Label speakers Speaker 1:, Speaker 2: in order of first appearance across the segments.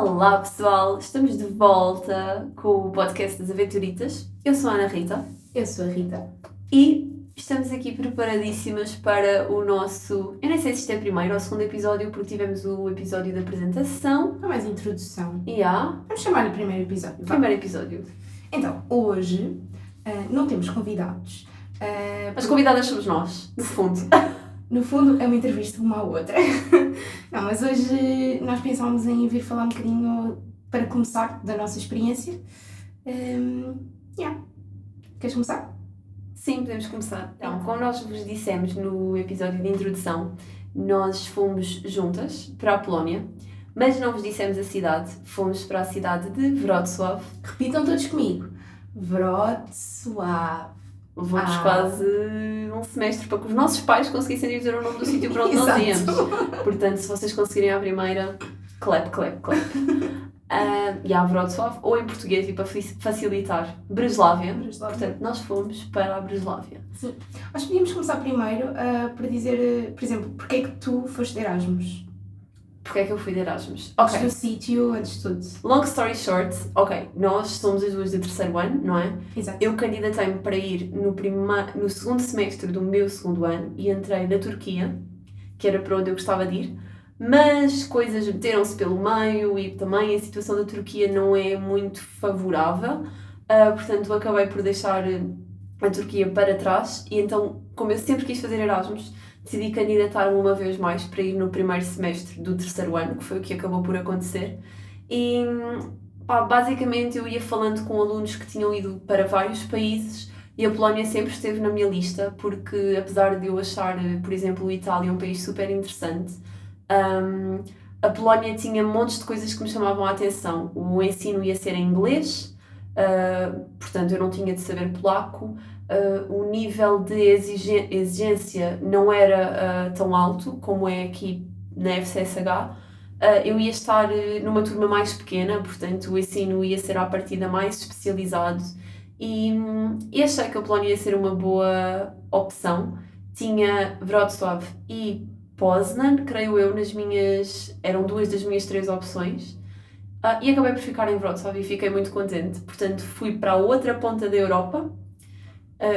Speaker 1: Olá pessoal, estamos de volta com o podcast das Aventuritas. Eu sou a Ana Rita.
Speaker 2: Eu sou a Rita.
Speaker 1: E estamos aqui preparadíssimas para o nosso... Eu nem sei se isto é o primeiro ou o segundo episódio, porque tivemos o episódio da apresentação.
Speaker 2: Não mais introdução.
Speaker 1: Vamos
Speaker 2: chamar-lhe primeiro episódio.
Speaker 1: Primeiro episódio.
Speaker 2: Então, hoje não temos convidados.
Speaker 1: As convidadas somos nós, no fundo.
Speaker 2: No fundo, é uma entrevista uma à outra. Não, mas hoje nós pensámos em vir falar um bocadinho, para começar, da nossa experiência. Queres começar?
Speaker 1: Sim, podemos começar. Então, como nós vos dissemos no episódio de introdução, nós fomos juntas para a Polónia, mas não vos dissemos a cidade. Fomos para a cidade de Wrocław.
Speaker 2: Repitam todos comigo. Wrocław.
Speaker 1: Levou-nos quase um semestre para que os nossos pais conseguissem dizer o nome do sítio para onde nós íamos. Portanto, se vocês conseguirem à primeira, clap. Wrocław, ou em português, e para facilitar, Breslávia. Portanto, nós fomos para a Breslávia.
Speaker 2: Sim. Nós podíamos começar primeiro por dizer, por exemplo, porque é que tu foste de Erasmus?
Speaker 1: Porque é que eu fui de Erasmus?
Speaker 2: Antes do sítio, antes de tudo.
Speaker 1: Long story short, nós somos as duas de terceiro ano, não é?
Speaker 2: Exato.
Speaker 1: Eu candidatei-me para ir no segundo semestre do meu segundo ano e entrei da Turquia, que era para onde eu gostava de ir, mas coisas meteram-se pelo meio e também a situação da Turquia não é muito favorável, portanto acabei por deixar a Turquia para trás e então, como eu sempre quis fazer Erasmus, decidi candidatar-me uma vez mais para ir no primeiro semestre do terceiro ano, que foi o que acabou por acontecer. E basicamente eu ia falando com alunos que tinham ido para vários países e a Polónia sempre esteve na minha lista, porque apesar de eu achar, por exemplo, a Itália um país super interessante, a Polónia tinha montes de coisas que me chamavam a atenção. O ensino ia ser em inglês, portanto eu não tinha de saber polaco. O nível de exigência não era tão alto como é aqui na FCSH. Eu ia estar numa turma mais pequena, portanto o ensino ia ser à partida mais especializado e achei que a Polónia ia ser uma boa opção. Tinha Wrocław e Poznań, creio eu, eram duas das minhas três opções. E acabei por ficar em Wrocław e fiquei muito contente. Portanto fui para a outra ponta da Europa,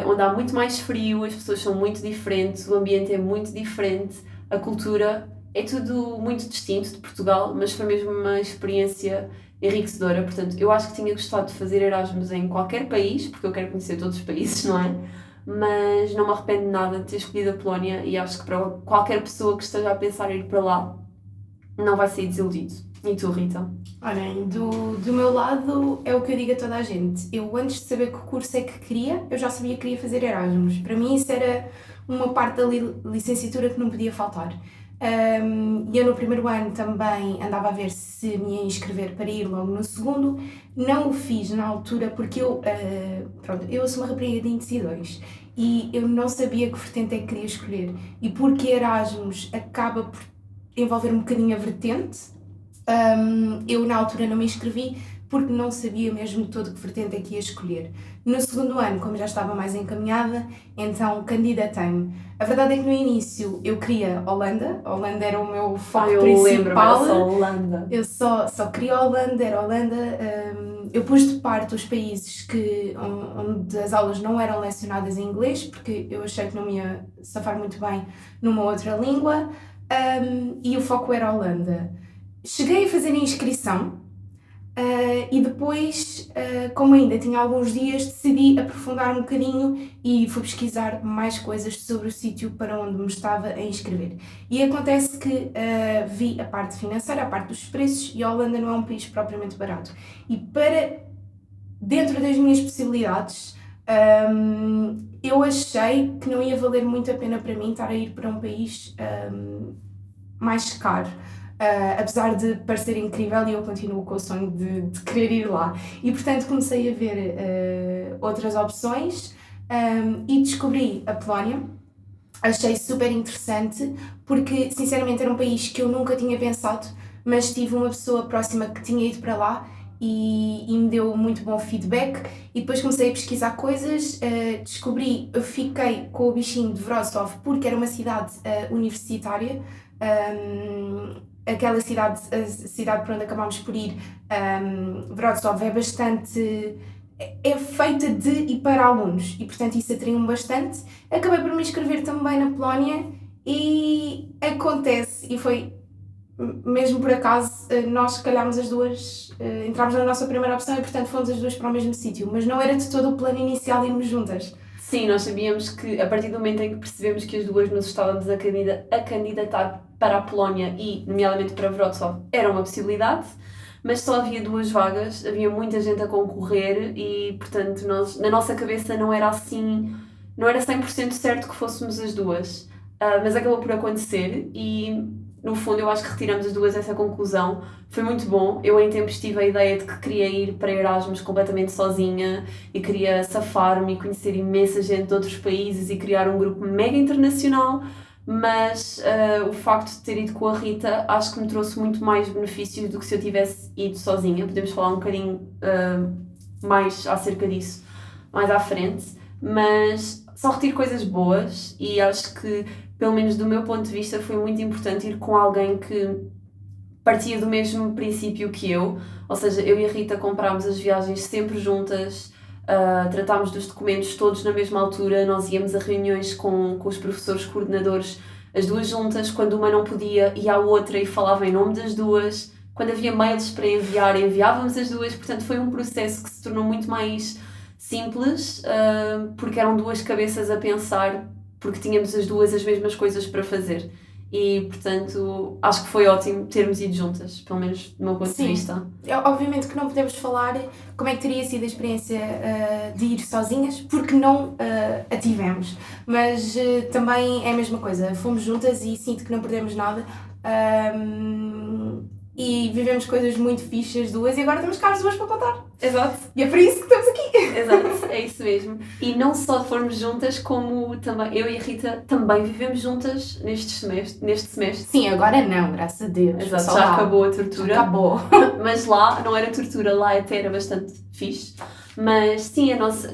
Speaker 1: onde há muito mais frio, as pessoas são muito diferentes, o ambiente é muito diferente, a cultura é tudo muito distinto de Portugal, mas foi mesmo uma experiência enriquecedora. Portanto, eu acho que tinha gostado de fazer Erasmus em qualquer país, porque eu quero conhecer todos os países, não é? Mas não me arrependo de nada de ter escolhido a Polónia e acho que para qualquer pessoa que esteja a pensar em ir para lá, não vai sair desiludido. E tu, Rita?
Speaker 2: Olhem, do meu lado é o que eu digo a toda a gente. Eu, antes de saber que curso é que queria, eu já sabia que queria fazer Erasmus. Para mim isso era uma parte da licenciatura que não podia faltar. E eu no primeiro ano também andava a ver se me ia inscrever para ir logo no segundo. Não o fiz na altura porque eu sou uma rapariga de 22 e eu não sabia que vertente é que queria escolher. E porque Erasmus acaba por envolver um bocadinho a vertente, eu na altura não me inscrevi porque não sabia mesmo todo que vertente é que ia escolher. No segundo ano, como já estava mais encaminhada, então candidatei-me. A verdade é que no início eu queria Holanda era o meu foco principal.
Speaker 1: Lembro-me, era só Holanda.
Speaker 2: Eu só queria Holanda, era Holanda. Eu pus de parte os países onde as aulas não eram lecionadas em inglês, porque eu achei que não me ia safar muito bem numa outra língua, e o foco era Holanda. Cheguei a fazer a inscrição e depois, como ainda tinha alguns dias, decidi aprofundar um bocadinho e fui pesquisar mais coisas sobre o sítio para onde me estava a inscrever. E acontece que vi a parte financeira, a parte dos preços, e a Holanda não é um país propriamente barato. E dentro das minhas possibilidades, eu achei que não ia valer muito a pena para mim estar a ir para um país mais caro. Apesar de parecer incrível, e eu continuo com o sonho de querer ir lá. E portanto comecei a ver outras opções e descobri a Polónia. Achei super interessante porque sinceramente era um país que eu nunca tinha pensado, mas tive uma pessoa próxima que tinha ido para lá e me deu muito bom feedback. E depois comecei a pesquisar coisas, eu fiquei com o bichinho de Wrocław porque era uma cidade universitária. aquela cidade, a cidade por onde acabámos por ir, Wrocław, é bastante... é feita de e para alunos e, portanto, isso atrai-me bastante. Acabei por me inscrever também na Polónia e acontece, e foi mesmo por acaso, nós calhámos as duas, entrámos na nossa primeira opção e, portanto, fomos as duas para o mesmo sítio, mas não era de todo o plano inicial irmos juntas.
Speaker 1: Sim, nós sabíamos que a partir do momento em que percebemos que as duas nos estávamos a candidatar para a Polónia e, nomeadamente para Wrocław, era uma possibilidade, mas só havia 2 vagas, havia muita gente a concorrer e, portanto, nós, na nossa cabeça não era assim, não era 100% certo que fôssemos as duas, mas acabou por acontecer e, no fundo, eu acho que retiramos as duas essa conclusão. Foi muito bom. Eu, em tempos, tive a ideia de que queria ir para Erasmus completamente sozinha e queria safar-me e conhecer imensa gente de outros países e criar um grupo mega internacional, mas o facto de ter ido com a Rita acho que me trouxe muito mais benefícios do que se eu tivesse ido sozinha. Podemos falar um bocadinho mais acerca disso mais à frente, mas só retiro coisas boas e acho que, pelo menos do meu ponto de vista, foi muito importante ir com alguém que partia do mesmo princípio que eu, ou seja, eu e a Rita comprámos as viagens sempre juntas, tratámos dos documentos todos na mesma altura, nós íamos a reuniões com os professores coordenadores, as duas juntas, quando uma não podia ia à outra e falava em nome das duas, quando havia mails para enviar, enviávamos as duas, portanto foi um processo que se tornou muito mais simples, porque eram 2 cabeças a pensar, porque tínhamos as duas as mesmas coisas para fazer. E, portanto, acho que foi ótimo termos ido juntas, pelo menos do meu ponto de vista.
Speaker 2: Obviamente que não podemos falar como é que teria sido a experiência de ir sozinhas, porque não a tivemos. Mas também é a mesma coisa, fomos juntas e sinto que não perdemos nada. E vivemos coisas muito fixas duas e agora temos cá as duas para contar.
Speaker 1: Exato.
Speaker 2: E é por isso que estamos aqui.
Speaker 1: Exato, é isso mesmo. E não só formos juntas, como também eu e a Rita também vivemos juntas neste semestre.
Speaker 2: Sim, agora não, graças a Deus.
Speaker 1: Exato, já acabou a tortura.
Speaker 2: Acabou.
Speaker 1: Mas lá não era tortura, lá até era bastante fixe. Mas sim,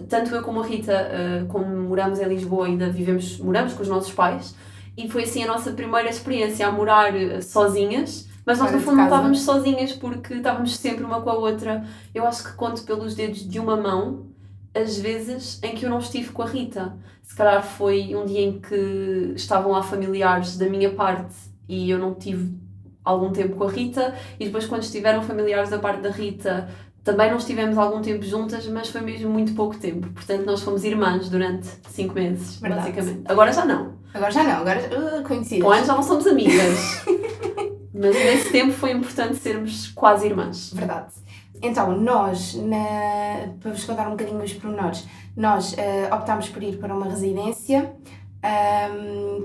Speaker 1: tanto eu como a Rita, como moramos em Lisboa, ainda moramos com os nossos pais. E foi assim a nossa primeira experiência a morar sozinhas. Mas nós, no fundo, não estávamos sozinhas porque estávamos sempre uma com a outra. Eu acho que conto pelos dedos de uma mão as vezes em que eu não estive com a Rita. Se calhar foi um dia em que estavam lá familiares da minha parte e eu não tive algum tempo com a Rita. E depois, quando estiveram familiares da parte da Rita, também não estivemos algum tempo juntas, mas foi mesmo muito pouco tempo. Portanto, nós fomos irmãs durante 5 meses,
Speaker 2: Verdade.
Speaker 1: basicamente. Agora já não.
Speaker 2: Agora conhecidas.
Speaker 1: Com anos já não somos amigas. Mas nesse tempo foi importante sermos quase irmãs.
Speaker 2: Verdade. Então, nós, para vos contar um bocadinho os pormenores, nós optámos por ir para uma residência,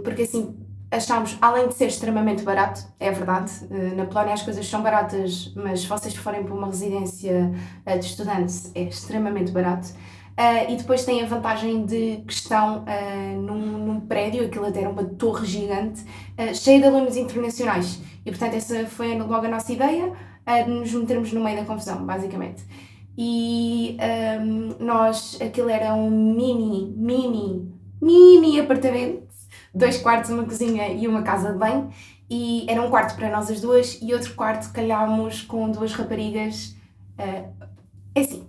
Speaker 2: porque assim achámos, além de ser extremamente barato, é verdade, na Polónia as coisas são baratas, mas se vocês forem para uma residência de estudantes é extremamente barato. E depois tem a vantagem de que estão num prédio, aquilo até era uma torre gigante, cheia de alunos internacionais. E portanto essa foi logo a nossa ideia, de nos metermos no meio da confusão, basicamente. E aquilo era um mini apartamento, 2 quartos, uma cozinha e uma casa de banho. E era um quarto para nós as duas e outro quarto calhámos com 2 raparigas. É assim,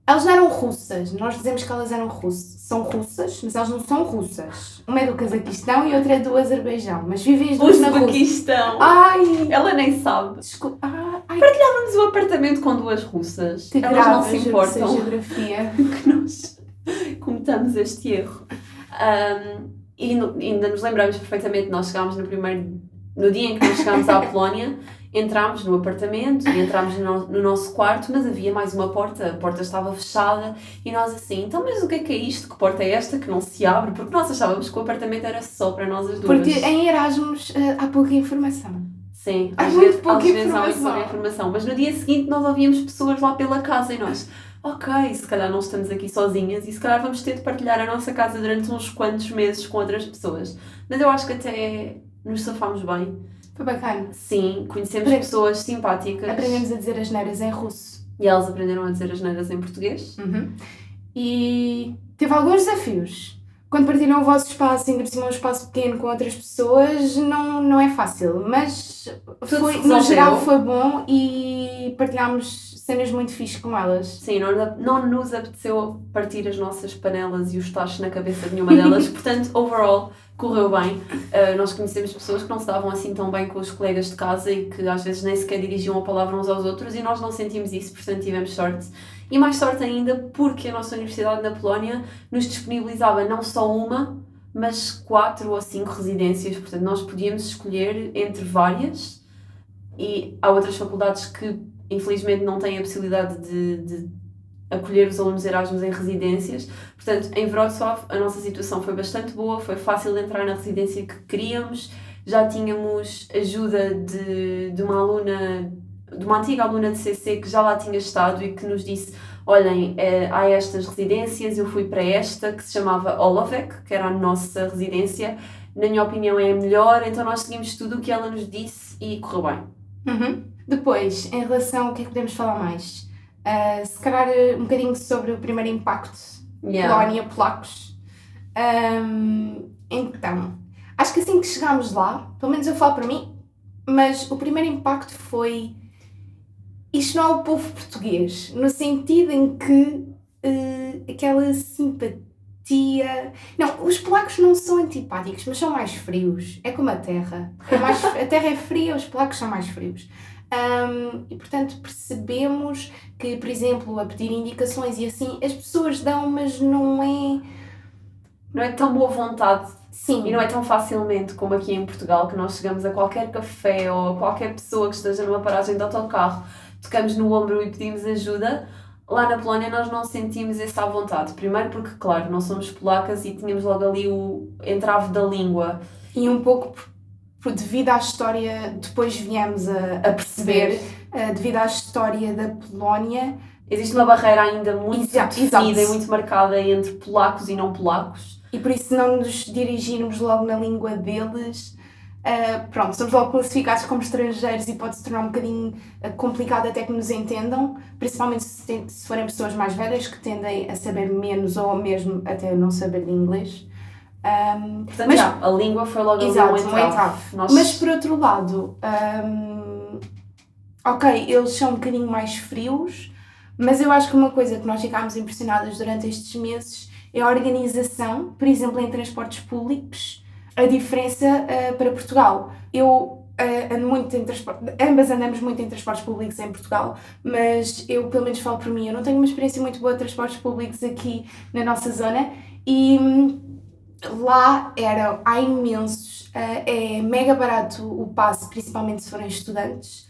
Speaker 2: elas não eram russas, nós dizemos que elas eram russas. São russas, mas elas não são russas. Uma é do Cazaquistão e outra é do Azerbaijão, mas vivem as duas na Rússia.
Speaker 1: Uzbequistão!
Speaker 2: Ai!
Speaker 1: Ela nem sabe.
Speaker 2: Desculpa.
Speaker 1: Partilhávamos o apartamento com 2 russas.
Speaker 2: Que
Speaker 1: Elas não se importam
Speaker 2: geografia.
Speaker 1: que nós cometamos este erro. E ainda nos lembramos perfeitamente, nós chegámos no dia em que nós chegámos à Polónia, entrámos no apartamento e entrámos no nosso quarto, mas havia mais uma porta, a porta estava fechada e nós assim, então mas o que é isto? Que porta é esta que não se abre? Porque nós achávamos que o apartamento era só para nós as duas.
Speaker 2: Porque em Erasmus há pouca informação.
Speaker 1: Sim,
Speaker 2: há
Speaker 1: às vezes há muito pouca informação, mas no dia seguinte nós ouvíamos pessoas lá pela casa e nós, ok, se calhar não estamos aqui sozinhas e se calhar vamos ter de partilhar a nossa casa durante uns quantos meses com outras pessoas. Mas eu acho que até nos safámos bem.
Speaker 2: Foi bacana.
Speaker 1: Sim, conhecemos pessoas simpáticas.
Speaker 2: Aprendemos a dizer asneiras em russo.
Speaker 1: E elas aprenderam a dizer asneiras em português.
Speaker 2: E teve alguns desafios, quando partilham o vosso espaço, ainda por cima um espaço pequeno com outras pessoas, não é fácil, mas
Speaker 1: Tudo se
Speaker 2: no
Speaker 1: resolveu.
Speaker 2: geral foi bom e partilhámos cenas muito fixes com elas.
Speaker 1: Sim, não nos apeteceu partir as nossas panelas e os tachos na cabeça de nenhuma delas, portanto, overall, correu bem. Nós conhecemos pessoas que não se davam assim tão bem com os colegas de casa e que às vezes nem sequer dirigiam a palavra uns aos outros e nós não sentimos isso, portanto tivemos sorte. E mais sorte ainda porque a nossa universidade na Polónia nos disponibilizava não só uma, mas 4 ou 5 residências, portanto nós podíamos escolher entre várias e há outras faculdades que infelizmente não têm a possibilidade de acolher os alunos Erasmus em residências. Portanto, em Wrocław a nossa situação foi bastante boa, foi fácil de entrar na residência que queríamos, já tínhamos ajuda de uma aluna, de uma antiga aluna de CC que já lá tinha estado e que nos disse: olhem, há estas residências, eu fui para esta que se chamava Olavec, que era a nossa residência, na minha opinião é a melhor, então nós seguimos tudo o que ela nos disse e correu bem.
Speaker 2: Depois, em relação ao que é que podemos falar mais? Se calhar um bocadinho sobre o primeiro impacto Polónia, polacos. Então, acho que assim que chegámos lá, pelo menos eu falo para mim, mas o primeiro impacto foi: isto não é o povo português, no sentido em que aquela simpatia... Não, os polacos não são antipáticos, mas são mais frios. É como a terra. A terra é fria, os polacos são mais frios. E portanto percebemos que, por exemplo, a pedir indicações e assim, as pessoas dão, mas não
Speaker 1: é tão boa vontade.
Speaker 2: Sim.
Speaker 1: E não é tão facilmente como aqui em Portugal, que nós chegamos a qualquer café ou a qualquer pessoa que esteja numa paragem de autocarro, tocamos no ombro e pedimos ajuda. Lá na Polónia nós não sentimos essa à vontade. Primeiro porque, claro, não somos polacas e tínhamos logo ali o entrave da língua.
Speaker 2: E um pouco devido à história, depois viemos a perceber, devido à história da Polónia,
Speaker 1: existe uma barreira ainda muito definida e muito marcada entre polacos e não polacos.
Speaker 2: E por isso não nos dirigirmos logo na língua deles, somos logo classificados como estrangeiros e pode se tornar um bocadinho complicado até que nos entendam, principalmente se forem pessoas mais velhas que tendem a saber menos ou mesmo até não saber inglês.
Speaker 1: Portanto, mas, a língua foi logo um entrave.
Speaker 2: Mas por outro lado, ok, eles são um bocadinho mais frios, mas eu acho que uma coisa que nós ficámos impressionadas durante estes meses é a organização, por exemplo, em transportes públicos, a diferença para Portugal. Eu ando muito em ambas andamos muito em transportes públicos em Portugal, mas eu pelo menos falo por mim, eu não tenho uma experiência muito boa de transportes públicos aqui na nossa zona e lá há imensos, é mega barato o passe, principalmente se forem estudantes,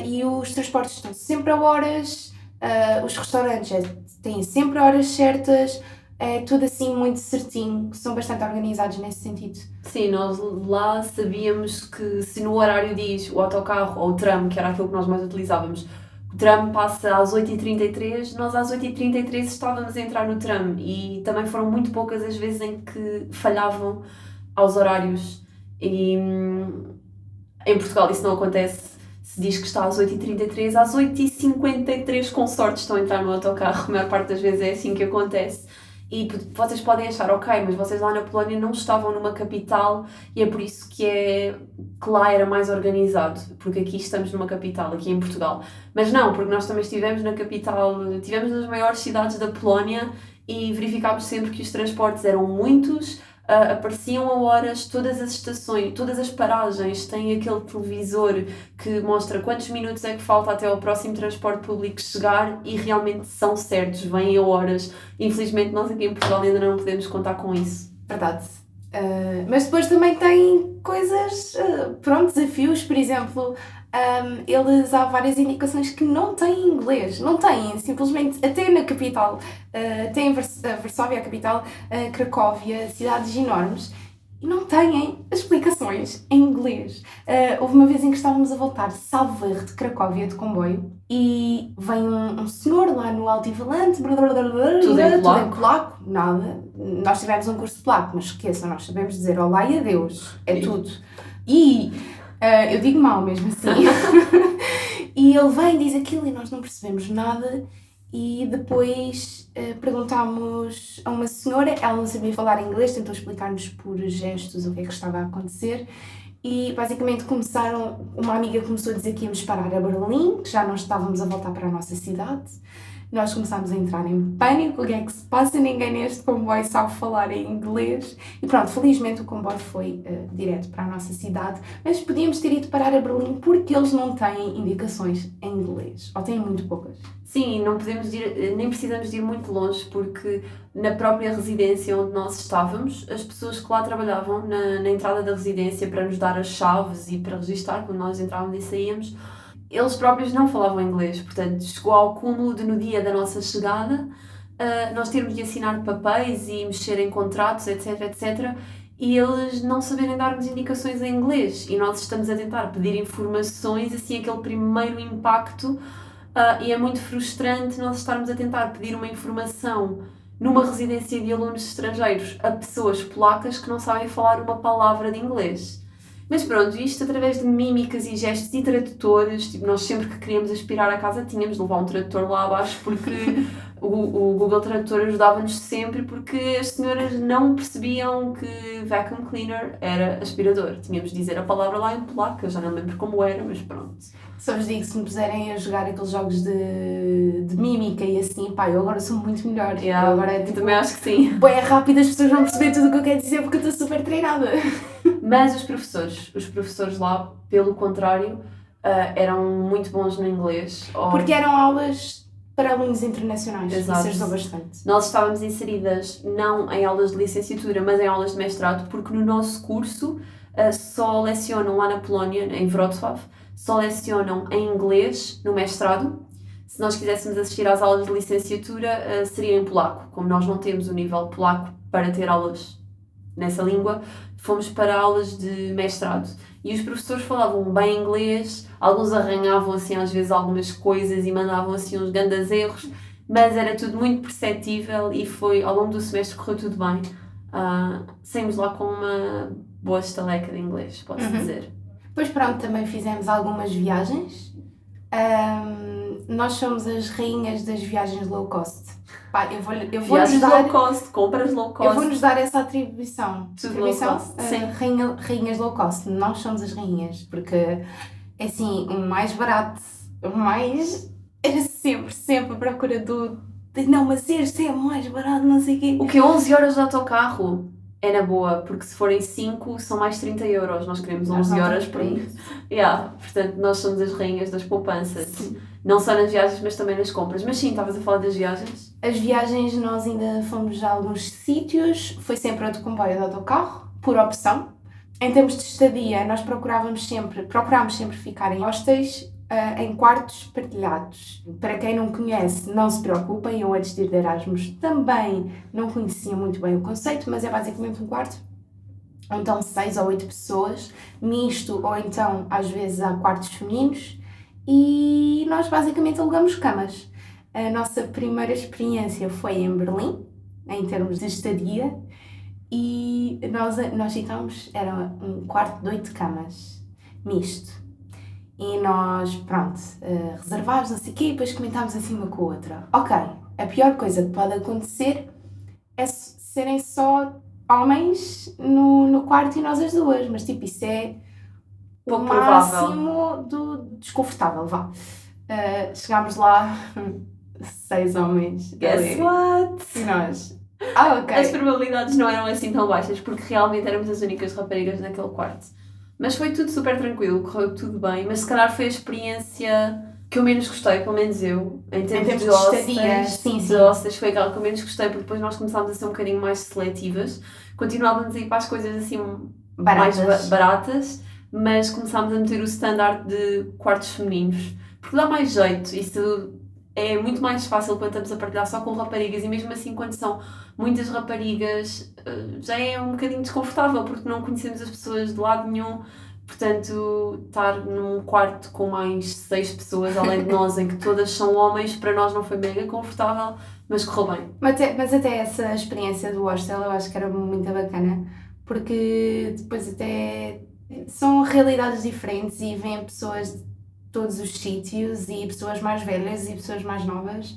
Speaker 2: e os transportes estão sempre a horas, os restaurantes têm sempre horas certas, é tudo assim muito certinho, são bastante organizados nesse sentido.
Speaker 1: Sim, nós lá sabíamos que se no horário diz o autocarro ou o tram, que era aquilo que nós mais utilizávamos, o tram passa às 8h33, nós às 8h33 estávamos a entrar no tram e também foram muito poucas as vezes em que falhavam aos horários e em Portugal isso não acontece. Se diz que está às 8h33, às 8h53 com sorte estão a entrar no autocarro, a maior parte das vezes é assim que acontece. E vocês podem achar, ok, mas vocês lá na Polónia não estavam numa capital e é por isso que lá era mais organizado, porque aqui estamos numa capital, aqui em Portugal. Mas não, porque nós também estivemos na capital, estivemos nas maiores cidades da Polónia e verificámos sempre que os transportes eram muitos, apareciam a horas, todas as estações, todas as paragens têm aquele televisor que mostra quantos minutos é que falta até ao próximo transporte público chegar e realmente são certos, vêm a horas. Infelizmente nós aqui em Portugal ainda não podemos contar com isso.
Speaker 2: Verdade. Mas depois também tem coisas, desafios, por exemplo, há várias indicações que não têm inglês, não têm, simplesmente, até na capital, tem Varsóvia, a capital, Cracóvia, cidades enormes, e não têm explicações em inglês. Houve uma vez em que estávamos a voltar, salvo erro, de Cracóvia de comboio, e vem um senhor lá no alto-falante,
Speaker 1: tudo em
Speaker 2: polaco, nada. Nós tivemos um curso de polaco, mas esqueçam, nós sabemos dizer olá e adeus, é tudo. E eu digo mal mesmo assim. E ele vem, diz aquilo e nós não percebemos nada. E depois perguntámos a uma senhora, ela não sabia falar inglês, tentou explicar-nos por gestos o que é que estava a acontecer. E basicamente uma amiga começou a dizer que íamos parar a Berlim, que já não estávamos a voltar para a nossa cidade. Nós começámos a entrar em pânico, o que é que se passa? Ninguém neste comboio sabe falar em inglês. E pronto, felizmente o comboio foi direto para a nossa cidade, mas podíamos ter ido parar a Berlim porque eles não têm indicações em inglês, ou têm muito poucas.
Speaker 1: Sim, não podemos ir, nem precisamos de ir muito longe, porque na própria residência onde nós estávamos, as pessoas que lá trabalhavam na entrada da residência para nos dar as chaves e para registar quando nós entrávamos e saíamos, eles próprios não falavam inglês. Portanto, chegou ao cúmulo de no dia da nossa chegada, nós termos de assinar papéis e mexer em contratos, etc, etc, e eles não saberem dar-nos indicações em inglês. E nós estamos a tentar pedir informações, assim, aquele primeiro impacto. E é muito frustrante nós estarmos a tentar pedir uma informação numa residência de alunos estrangeiros a pessoas polacas que não sabem falar uma palavra de inglês. Mas pronto, isto através de mímicas e gestos e tradutores, tipo, nós sempre que queríamos aspirar a casa tínhamos de levar um tradutor lá abaixo, porque o Google Tradutor ajudava-nos sempre, porque as senhoras não percebiam que vacuum cleaner era aspirador. Tínhamos de dizer a palavra lá em polaco, eu já não lembro como era, mas pronto.
Speaker 2: Só vos digo, se me puserem a jogar aqueles jogos de mímica e assim, pá, eu agora sou muito melhor.
Speaker 1: Yeah,
Speaker 2: eu agora,
Speaker 1: eu também acho que sim.
Speaker 2: Bem rápido, as pessoas vão perceber tudo o que eu quero dizer porque eu estou super treinada.
Speaker 1: Mas os professores lá, pelo contrário, eram muito bons no inglês.
Speaker 2: Porque eram aulas para alunos internacionais.
Speaker 1: Exato.
Speaker 2: Isso ajudou bastante.
Speaker 1: Nós estávamos inseridas não em aulas de licenciatura, mas em aulas de mestrado, porque no nosso curso só lecionam lá na Polónia, em Wrocław, só lecionam em inglês no mestrado. Se nós quiséssemos assistir às aulas de licenciatura, seria em polaco. Como nós não temos o nível polaco para ter aulas nessa língua, fomos para aulas de mestrado. E os professores falavam bem inglês, alguns arranhavam assim às vezes algumas coisas e mandavam assim uns grandes erros, mas era tudo muito perceptível e foi, ao longo do semestre correu tudo bem. Saímos lá com uma boa estaleca de inglês, pode-se dizer.
Speaker 2: Depois pronto, também fizemos algumas viagens. Nós somos as rainhas das viagens low cost. Pá, eu
Speaker 1: viagens low cost, compras low cost.
Speaker 2: Eu vou-nos dar essa atribuição.
Speaker 1: Tudo low cost, sim.
Speaker 2: Rainhas low cost. Nós somos as rainhas, porque é assim, o mais barato, o mais... Era sempre à procura não, mas este é o mais barato, não sei o quê.
Speaker 1: O que 11 horas de autocarro é na boa, porque se forem 5 são mais 30 euros. Nós queremos 11 horas por isso. Portanto, nós somos as rainhas das poupanças. Sim. Não só nas viagens, mas também nas compras. Mas sim, estavas a falar das viagens?
Speaker 2: As viagens, nós ainda fomos a alguns sítios. Foi sempre ou de comboio ou de autocarro, por opção. Em termos de estadia, nós procurámos sempre ficar em hostels, em quartos partilhados. Para quem não conhece, não se preocupem, eu antes de ir de Erasmus também não conhecia muito bem o conceito, mas é basicamente um quarto onde estão 6 ou 8 pessoas, misto, ou então às vezes há quartos femininos, e nós basicamente alugamos camas. A nossa primeira experiência foi em Berlim, em termos de estadia, e nós ficámos, era um quarto de 8 camas, misto. E nós, pronto, reservámos, não sei o quê, e depois comentámos assim uma com a outra. Ok, a pior coisa que pode acontecer é serem só homens no quarto e nós as duas, mas tipo, isso é
Speaker 1: pouco
Speaker 2: o
Speaker 1: provável.
Speaker 2: máximo do desconfortável, vá. Chegámos lá, 6 homens.
Speaker 1: Guess what?
Speaker 2: E nós... ok.
Speaker 1: As probabilidades não eram assim tão baixas, porque realmente éramos as únicas raparigas naquele quarto. Mas foi tudo super tranquilo, correu tudo bem, mas se calhar foi a experiência que eu menos gostei, pelo menos eu, em termos de hostels, foi aquela que eu menos gostei, porque depois nós começámos a ser um bocadinho mais seletivas, continuávamos a ir para as coisas assim mais baratas, mas começámos a meter o standard de quartos femininos, porque dá mais jeito, isso é muito mais fácil quando estamos a partilhar só com raparigas, e mesmo assim quando são muitas raparigas já é um bocadinho desconfortável, porque não conhecemos as pessoas de lado nenhum. Portanto, estar num quarto com mais 6 pessoas além de nós, em que todas são homens, para nós não foi mega confortável, mas correu bem.
Speaker 2: Mas até essa experiência do hostel eu acho que era muito bacana, porque depois até são realidades diferentes e vêm pessoas de todos os sítios, e pessoas mais velhas e pessoas mais novas,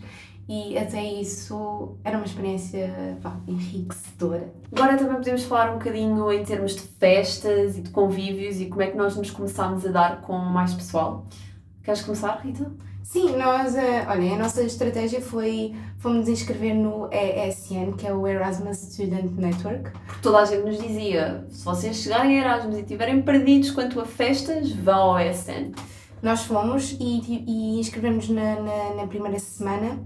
Speaker 2: e até isso era uma experiência enriquecedora.
Speaker 1: Agora também podemos falar um bocadinho em termos de festas e de convívios e como é que nós nos começámos a dar com mais pessoal. Queres começar, Rita?
Speaker 2: Sim, nós, olha, a nossa estratégia foi, fomos inscrever no ESN, que é o Erasmus Student Network.
Speaker 1: Porque toda a gente nos dizia, se vocês chegarem a Erasmus e estiverem perdidos quanto a festas, vão ao ESN.
Speaker 2: Nós fomos e inscrevemos na primeira semana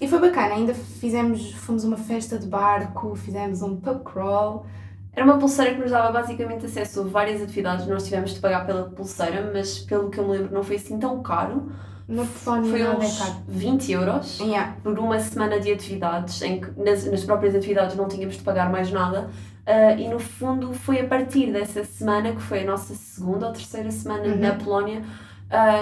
Speaker 2: e foi bacana, ainda fomos uma festa de barco, fizemos um pub crawl.
Speaker 1: Era uma pulseira que nos dava basicamente acesso a várias atividades, nós tivemos de pagar pela pulseira, mas pelo que eu me lembro não foi assim tão caro.
Speaker 2: No Polónia
Speaker 1: Foi
Speaker 2: nada é
Speaker 1: uns
Speaker 2: caro.
Speaker 1: 20 euros por uma semana de atividades, em que nas próprias atividades não tínhamos de pagar mais nada. E no fundo foi a partir dessa semana, que foi a nossa segunda ou terceira semana na Polónia,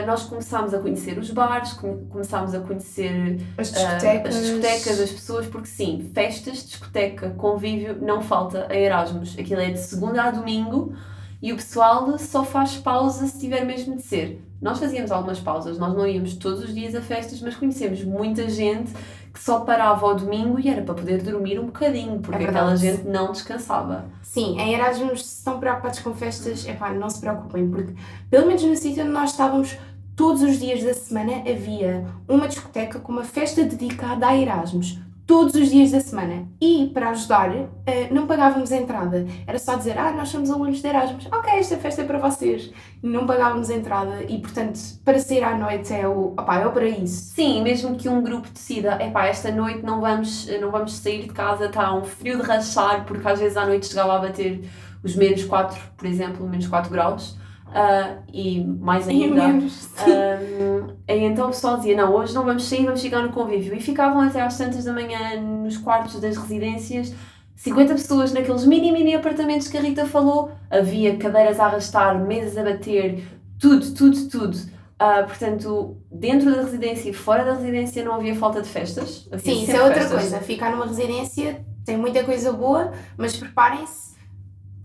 Speaker 1: nós começámos a conhecer os bares, começámos a conhecer
Speaker 2: As
Speaker 1: as
Speaker 2: discotecas.
Speaker 1: discotecas, as pessoas, porque sim, festas, discoteca, convívio, não falta a Erasmus. Aquilo é de segunda a domingo e o pessoal só faz pausa se tiver mesmo de ser. Nós fazíamos algumas pausas, nós não íamos todos os dias a festas, mas conhecemos muita gente que só parava ao domingo e era para poder dormir um bocadinho, porque aquela gente não descansava.
Speaker 2: Sim, em Erasmus, se estão preocupados com festas, não se preocupem, porque pelo menos no sítio onde nós estávamos, todos os dias da semana havia uma discoteca com uma festa dedicada a Erasmus. Todos os dias da semana. E, para ajudar, não pagávamos entrada. Era só dizer, nós somos alunos de Erasmus. Ok, esta festa é para vocês. Não pagávamos entrada e, portanto, para sair à noite é o paraíso.
Speaker 1: Sim, mesmo que um grupo decida, esta noite não vamos sair de casa, está um frio de rachar, porque às vezes à noite chegava a bater os menos 4, por exemplo, menos 4 graus. E mais ainda. E então o pessoal dizia, não, hoje não vamos sair, vamos ficar no convívio. E ficavam até às tantas da manhã nos quartos das residências, 50 pessoas naqueles mini apartamentos que a Rita falou. Havia cadeiras a arrastar, mesas a bater, tudo. Portanto, dentro da residência e fora da residência não havia falta de festas.
Speaker 2: Sim, isso é outra coisa. Ficar numa residência tem muita coisa boa, mas preparem-se.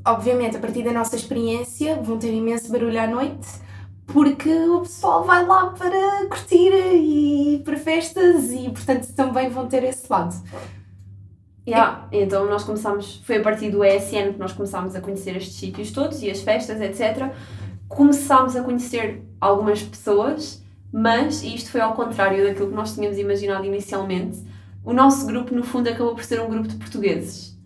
Speaker 2: Obviamente, a partir da nossa experiência, vão ter imenso barulho à noite, porque o pessoal vai lá para curtir e para festas e, portanto, também vão ter esse lado.
Speaker 1: Então nós começámos, foi a partir do ESN que nós começámos a conhecer estes sítios todos e as festas, etc. Começámos a conhecer algumas pessoas, mas isto foi ao contrário daquilo que nós tínhamos imaginado inicialmente. O nosso grupo, no fundo, acabou por ser um grupo de portugueses.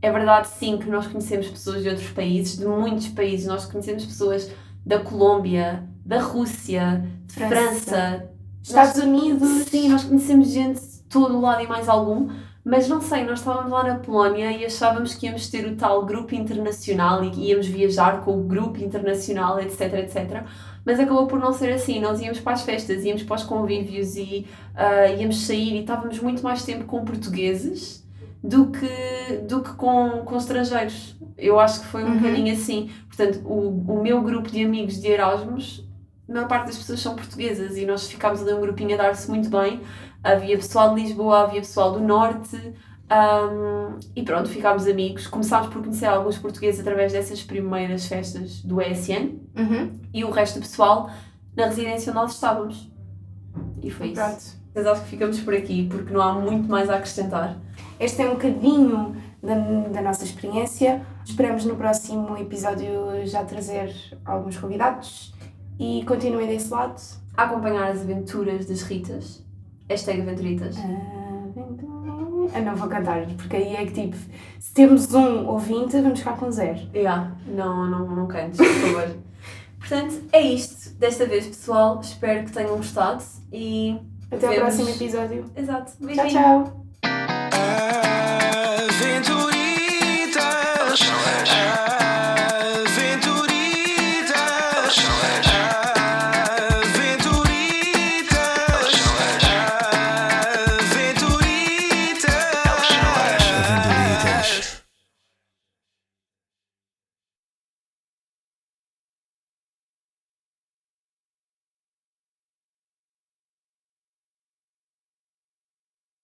Speaker 1: É verdade, sim, que nós conhecemos pessoas de outros países, de muitos países. Nós conhecemos pessoas da Colômbia, da Rússia, de França,
Speaker 2: Estados Unidos.
Speaker 1: Sim, nós conhecemos gente de todo o lado e mais algum, mas não sei, nós estávamos lá na Polónia e achávamos que íamos ter o tal grupo internacional e que íamos viajar com o grupo internacional, etc. Mas acabou por não ser assim. Nós íamos para as festas, íamos para os convívios e íamos sair e estávamos muito mais tempo com portugueses do que com estrangeiros. Eu acho que foi um bocadinho assim. Portanto, o meu grupo de amigos de Erasmus, a maior parte das pessoas são portuguesas e nós ficámos ali um grupinho a dar-se muito bem. Havia pessoal de Lisboa, havia pessoal do Norte e pronto, ficámos amigos. Começámos por conhecer alguns portugueses através dessas primeiras festas do ESN e o resto do pessoal na residência onde nós estávamos. E foi isso.
Speaker 2: Pronto.
Speaker 1: Mas acho que ficamos por aqui porque não há muito mais a acrescentar.
Speaker 2: Este é um bocadinho da nossa experiência. Esperamos no próximo episódio já trazer alguns convidados e continuem desse lado.
Speaker 1: A acompanhar as aventuras das Ritas. #aventuritas.
Speaker 2: Não vou cantar, porque aí é que tipo, se temos um ouvinte, vamos ficar com 0.
Speaker 1: Não cantes, por favor. Portanto, é isto desta vez, pessoal. Espero que tenham gostado e
Speaker 2: até ao próximo episódio.
Speaker 1: Exato.
Speaker 2: Tchau, tchau.
Speaker 3: Aventuritas.